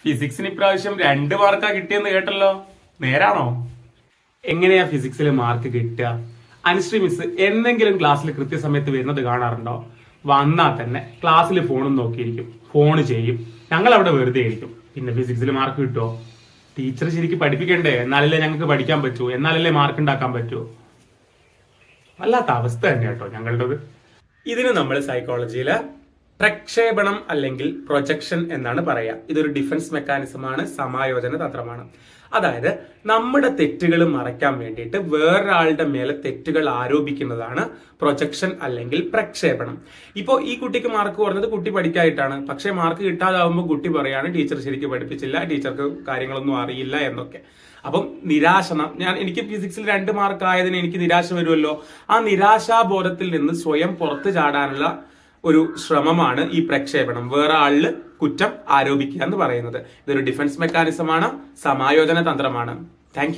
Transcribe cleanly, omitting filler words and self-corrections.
ഫിസിക്സിന് ഇപ്രാവശ്യം 2 മാർക്കാ കിട്ടിയെന്ന് കേട്ടല്ലോ, നേരാണോ? എങ്ങനെയാ ഫിസിക്സിൽ മാർക്ക് കിട്ടുക? അനുശ്രീ മിസ് എന്തെങ്കിലും ക്ലാസ്സിൽ കൃത്യസമയത്ത് വരുന്നത് കാണാറുണ്ടോ? വന്നാൽ തന്നെ ക്ലാസ്സിൽ ഫോണും നോക്കിയിരിക്കും, ഫോൺ ചെയ്യും, ഞങ്ങൾ അവിടെ വെറുതെ ഇരിക്കും. പിന്നെ ഫിസിക്സിൽ മാർക്ക് കിട്ടുമോ? ടീച്ചർ ശരിക്കും പഠിപ്പിക്കണ്ടേ? എന്നാലല്ലേ ഞങ്ങൾക്ക് പഠിക്കാൻ പറ്റൂ, എന്നാലല്ലേ മാർക്ക് ഉണ്ടാക്കാൻ പറ്റൂ. വല്ലാത്ത അവസ്ഥ തന്നെ കേട്ടോ ഞങ്ങളുടേത്. ഇതിന് നമ്മൾ സൈക്കോളജിയില് പ്രക്ഷേപണം അല്ലെങ്കിൽ പ്രൊജക്ഷൻ എന്നാണ് പറയുക. ഇതൊരു ഡിഫൻസ് മെക്കാനിസമാണ്, സമായോജന തന്ത്രമാണ്. അതായത് നമ്മുടെ തെറ്റുകൾ മറയ്ക്കാൻ വേണ്ടിയിട്ട് വേറൊരാളുടെ മേലെ തെറ്റുകൾ ആരോപിക്കുന്നതാണ് പ്രൊജക്ഷൻ അല്ലെങ്കിൽ പ്രക്ഷേപണം. ഇപ്പോൾ ഈ കുട്ടിക്ക് മാർക്ക് കുറഞ്ഞത് കുട്ടി പഠിക്കായിട്ടാണ്, പക്ഷേ മാർക്ക് കിട്ടാതാവുമ്പോൾ കുട്ടി പറയാണ് ടീച്ചർ ശരിക്കും പഠിപ്പിച്ചില്ല, ടീച്ചർക്ക് കാര്യങ്ങളൊന്നും അറിയില്ല എന്നൊക്കെ. അപ്പം എനിക്ക് ഫിസിക്സിൽ 2 മാർക്ക് ആയതിന് എനിക്ക് നിരാശ വരുമല്ലോ. ആ നിരാശാബോധത്തിൽ നിന്ന് സ്വയം പുറത്തു ചാടാനുള്ള ഒരു ശ്രമമാണ് ഈ പ്രക്ഷേപണം, വേറെ ആളില് കുറ്റം ആരോപിക്കുക എന്ന് പറയുന്നത്. ഇതൊരു ഡിഫൻസ് മെക്കാനിസമാണ്, സമായോജന തന്ത്രമാണ്. താങ്ക്